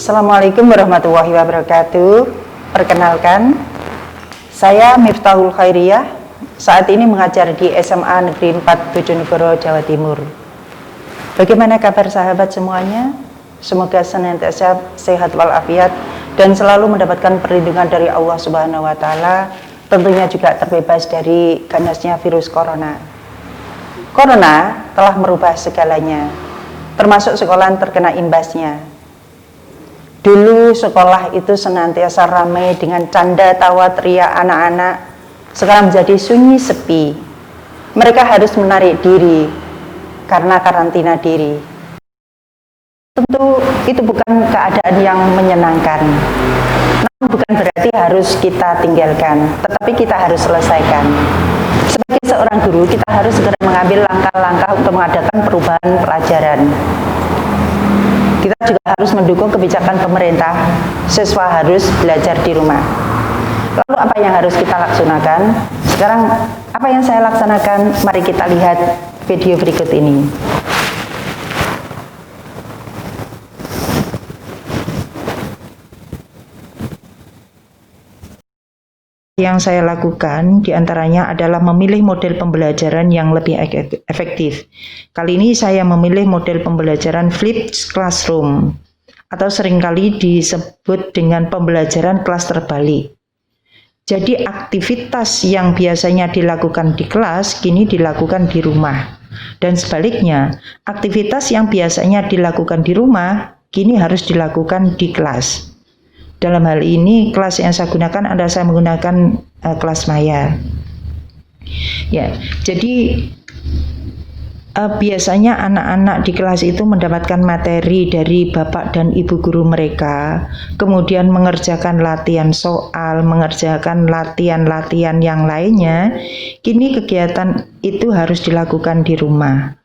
Assalamualaikum warahmatullahi wabarakatuh. Perkenalkan, saya Miftahul Khairiyah. Saat ini mengajar di SMA Negeri 4 Bojonegoro, Jawa Timur. Bagaimana kabar sahabat semuanya? Semoga senantiasa sehat walafiat dan selalu mendapatkan perlindungan dari Allah Subhanahu wa Ta'ala. Tentunya juga terbebas dari ganasnya virus corona. Corona telah merubah segalanya, termasuk sekolah terkena imbasnya. Dulu sekolah itu senantiasa ramai dengan canda tawa teriak anak-anak. Sekarang menjadi sunyi sepi. Mereka harus menarik diri karena karantina diri. Tentu itu bukan keadaan yang menyenangkan. Namun bukan berarti harus kita tinggalkan, tetapi kita harus selesaikan. Sebagai seorang guru, kita harus segera mengambil langkah-langkah untuk mengadakan perubahan pelajaran. Kita juga harus mendukung kebijakan pemerintah, siswa harus belajar di rumah. Lalu apa yang harus kita laksanakan? Sekarang apa yang saya laksanakan? Mari kita lihat video berikut ini. Yang saya lakukan diantaranya adalah memilih model pembelajaran yang lebih efektif. Kali ini saya memilih model pembelajaran flipped classroom atau seringkali disebut dengan pembelajaran kelas terbalik. Jadi aktivitas yang biasanya dilakukan di kelas kini dilakukan di rumah. Dan sebaliknya, aktivitas yang biasanya dilakukan di rumah kini harus dilakukan di kelas. Dalam hal ini kelas yang saya gunakan adalah saya menggunakan kelas maya. Ya, jadi biasanya anak-anak di kelas itu mendapatkan materi dari bapak dan ibu guru mereka, kemudian mengerjakan latihan soal, mengerjakan latihan-latihan yang lainnya. Kini kegiatan itu harus dilakukan di rumah.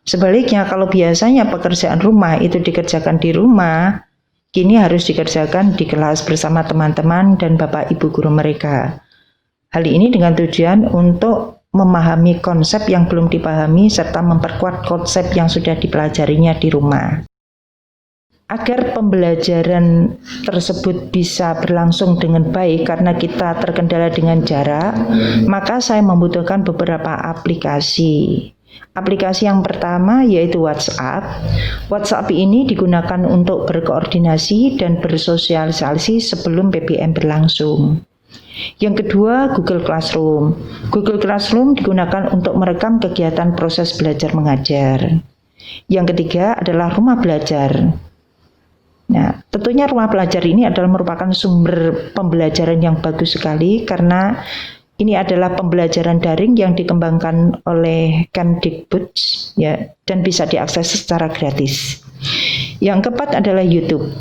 Sebaliknya, kalau biasanya pekerjaan rumah itu dikerjakan di rumah, kini harus dikerjakan di kelas bersama teman-teman dan bapak ibu guru mereka. Hal ini dengan tujuan untuk memahami konsep yang belum dipahami serta memperkuat konsep yang sudah dipelajarinya di rumah. Agar pembelajaran tersebut bisa berlangsung dengan baik karena kita terkendala dengan jarak, maka saya membutuhkan beberapa aplikasi. Aplikasi yang pertama yaitu WhatsApp. WhatsApp ini digunakan untuk berkoordinasi dan bersosialisasi sebelum PPM berlangsung. Yang kedua, Google Classroom. Google Classroom digunakan untuk merekam kegiatan proses belajar mengajar. Yang ketiga adalah rumah belajar. Nah, tentunya rumah belajar ini adalah merupakan sumber pembelajaran yang bagus sekali karena ini adalah pembelajaran daring yang dikembangkan oleh Kemdikbud ya, dan bisa diakses secara gratis. Yang keempat adalah YouTube.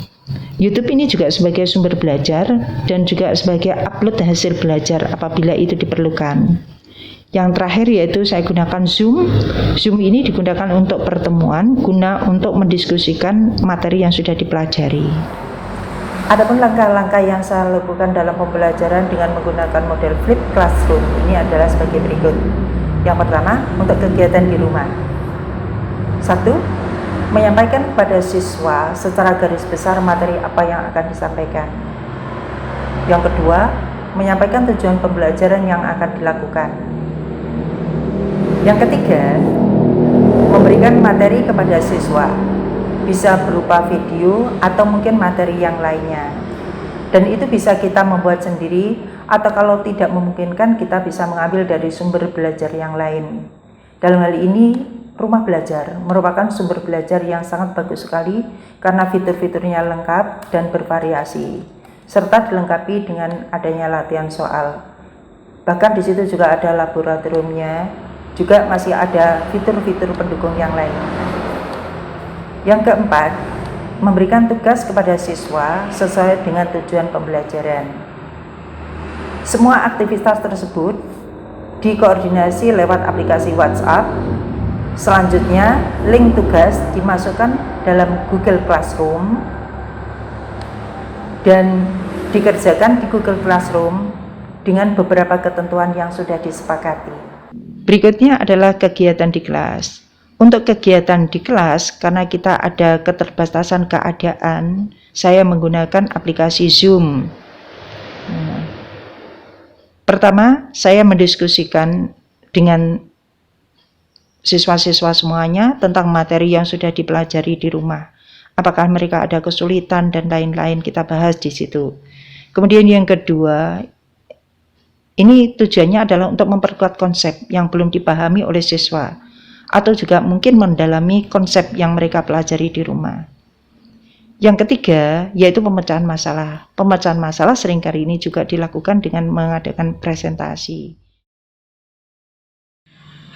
YouTube ini juga sebagai sumber belajar dan juga sebagai upload hasil belajar apabila itu diperlukan. Yang terakhir yaitu saya gunakan Zoom. Zoom ini digunakan untuk pertemuan guna untuk mendiskusikan materi yang sudah dipelajari. Adapun langkah-langkah yang saya lakukan dalam pembelajaran dengan menggunakan model flipped classroom ini adalah sebagai berikut. Yang pertama, untuk kegiatan di rumah. 1. Menyampaikan kepada siswa secara garis besar materi apa yang akan disampaikan. Yang kedua, menyampaikan tujuan pembelajaran yang akan dilakukan. Yang ketiga, memberikan materi kepada siswa. Bisa berupa video atau mungkin materi yang lainnya. Dan itu bisa kita membuat sendiri atau kalau tidak memungkinkan kita bisa mengambil dari sumber belajar yang lain. Dalam hal ini, rumah belajar merupakan sumber belajar yang sangat bagus sekali karena fitur-fiturnya lengkap dan bervariasi, serta dilengkapi dengan adanya latihan soal. Bahkan di situ juga ada laboratoriumnya, juga masih ada fitur-fitur pendukung yang lain. Yang keempat, memberikan tugas kepada siswa sesuai dengan tujuan pembelajaran. Semua aktivitas tersebut dikoordinasi lewat aplikasi WhatsApp. Selanjutnya, link tugas dimasukkan dalam Google Classroom dan dikerjakan di Google Classroom dengan beberapa ketentuan yang sudah disepakati. Berikutnya adalah kegiatan di kelas. Untuk kegiatan di kelas, karena kita ada keterbatasan keadaan, Saya menggunakan aplikasi Zoom. Nah, pertama, saya mendiskusikan dengan siswa-siswa semuanya tentang materi yang sudah dipelajari di rumah. Apakah mereka ada kesulitan dan lain-lain, kita bahas di situ. Kemudian yang kedua, ini tujuannya adalah untuk memperkuat konsep yang belum dipahami oleh siswa, atau juga mungkin mendalami konsep yang mereka pelajari di rumah. Yang ketiga, yaitu pemecahan masalah. Pemecahan masalah seringkali ini juga dilakukan dengan mengadakan presentasi.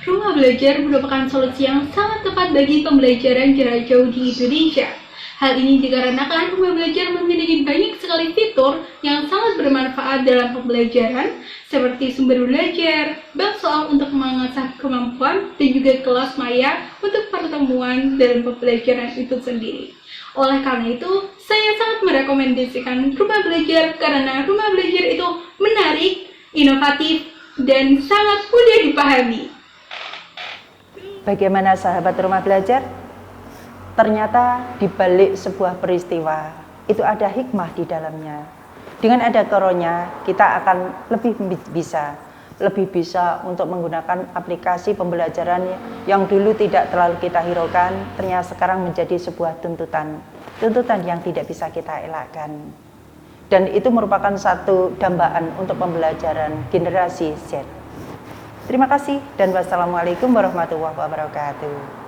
Rumah belajar merupakan solusi yang sangat tepat bagi pembelajaran jarak jauh di Indonesia. Hal ini dikarenakan rumah belajar memiliki banyak sekali fitur yang sangat bermanfaat dalam pembelajaran, seperti sumber belajar, bank soal untuk mengasah kemampuan, dan juga kelas maya untuk pertemuan dalam pembelajaran itu sendiri. Oleh karena itu, saya sangat merekomendasikan rumah belajar karena rumah belajar itu menarik, inovatif, dan sangat mudah dipahami. Bagaimana sahabat rumah belajar? Ternyata di balik sebuah peristiwa itu ada hikmah di dalamnya. Dengan ada Koronya, kita akan lebih bisa untuk menggunakan aplikasi pembelajaran yang dulu tidak terlalu kita hiraukan, ternyata sekarang menjadi sebuah tuntutan yang tidak bisa kita elakkan. Dan itu merupakan satu dambaan untuk pembelajaran generasi Z. Terima kasih dan wassalamualaikum warahmatullahi wabarakatuh.